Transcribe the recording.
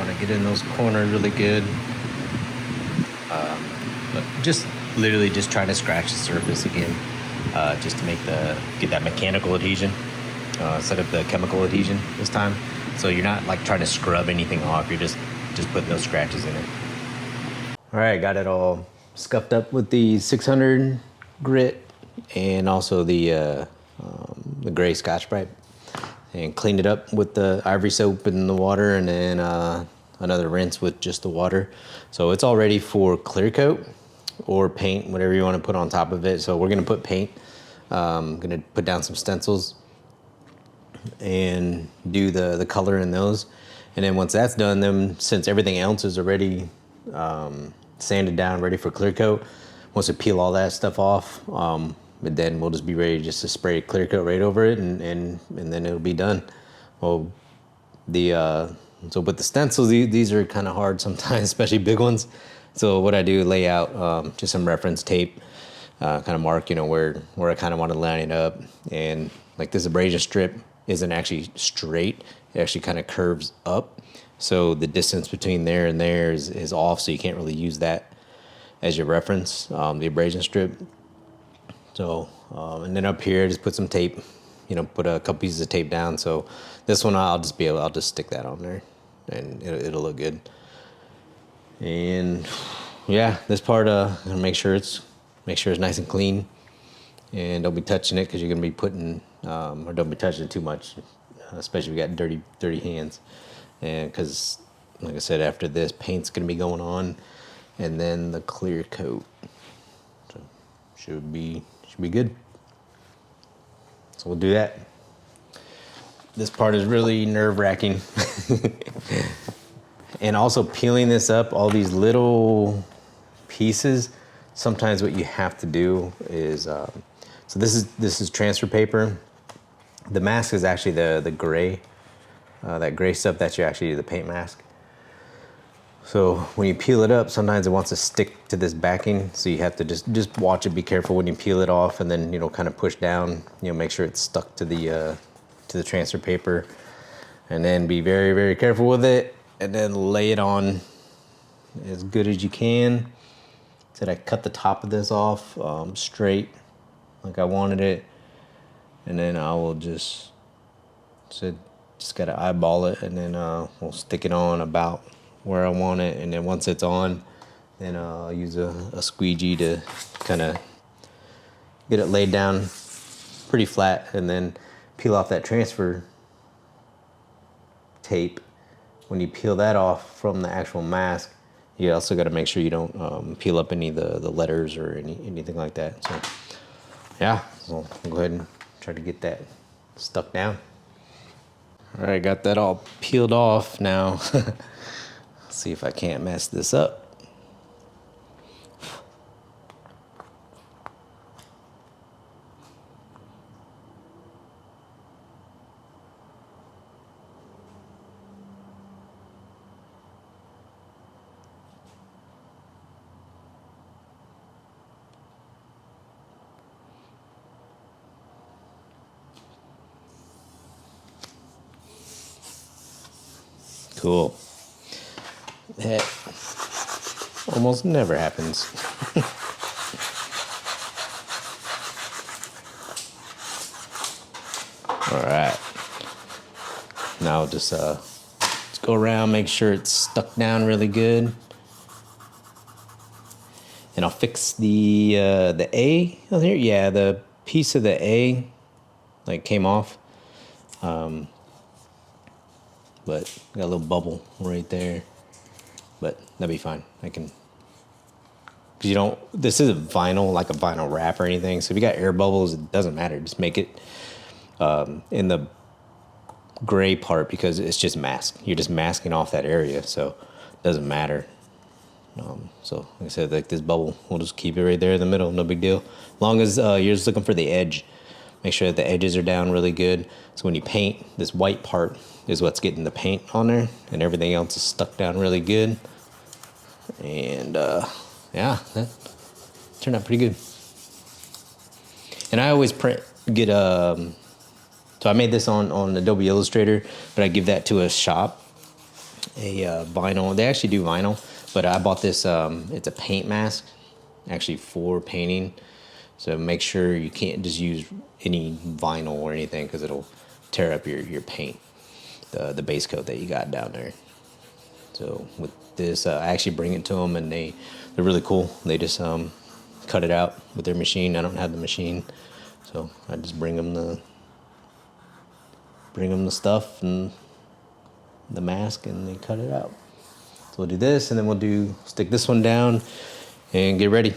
want to get in those corners really good. But just literally just trying to scratch the surface again, just to get that mechanical adhesion instead of the chemical adhesion this time. So you're not like trying to scrub anything off. You're just putting those scratches in it. All right, got it all scuffed up with the 600 grit and also the gray Scotch-Brite, and cleaned it up with the ivory soap in the water, and then another rinse with just the water. So it's all ready for clear coat or paint, whatever you want to put on top of it. So we're gonna put paint. I'm gonna put down some stencils and do the color in those. And then once that's done, then since everything else is already sanded down, ready for clear coat, once we peel all that stuff off, but then we'll just be ready just to spray clear coat right over it, and then it'll be done. Well, so with the stencils, these are kind of hard sometimes, especially big ones. So what I do, lay out just some reference tape, kind of mark, where I kind of want to line it up. And like this abrasion strip isn't actually straight, it actually kind of curves up. So the distance between there and there is off, so you can't really use that as your reference, the abrasion strip. So, and then up here, just put some tape, put a couple pieces of tape down. So this one, I'll just stick that on there, and it'll look good. And yeah, this part, make sure it's nice and clean, and don't be touching it, because you're gonna be putting, or don't be touching it too much, especially if you got dirty hands. And because, like I said, after this, paint's gonna be going on, and then the clear coat. So should be good. So we'll do that. This part is really nerve-wracking. And also peeling this up, all these little pieces, sometimes what you have to do is, so this is transfer paper. The mask is actually the gray, that gray stuff, that's actually the paint mask. So when you peel it up, sometimes it wants to stick to this backing, so you have to just watch it, be careful when you peel it off, and then kind of push down, make sure it's stuck to the transfer paper, and then be very, very careful with it, and then lay it on as good as you can. So I cut the top of this off straight like I wanted it, and then I will just gotta eyeball it, and then we'll stick it on about where I want it. And then once it's on, then I'll use a squeegee to kind of get it laid down pretty flat, and then peel off that transfer tape. When you peel that off from the actual mask, you also got to make sure you don't peel up any of the letters or anything like that. So yeah, so I'll go ahead and try to get that stuck down. All right, got that all peeled off now. See if I can't mess this up. Cool. That almost never happens. All right. Now just go around, make sure it's stuck down really good. And I'll fix the A on here. Yeah, the piece of the A came off. But got a little bubble right there, but that'll be fine. I can, because this isn't vinyl, like a vinyl wrap or anything. So if you got air bubbles, it doesn't matter. Just make it in the gray part, because it's just mask. You're just masking off that area, so it doesn't matter. So like I said, like this bubble, we'll just keep it right there in the middle, no big deal. As long as you're just looking for the edge. Make sure that the edges are down really good. So when you paint, this white part is what's getting the paint on there, and everything else is stuck down really good. And yeah, that turned out pretty good. And I always so I made this on Adobe Illustrator, but I give that to a shop, vinyl. They actually do vinyl, but I bought this. It's a paint mask, actually for painting. So make sure you can't just use any vinyl or anything because it'll tear up your paint, the base coat that you got down there. So with this, I actually bring it to them, and they're really cool. They just cut it out with their machine. I don't have the machine, so I just bring them the stuff and the mask, and they cut it out. So we'll do this, and then we'll stick this one down and get ready.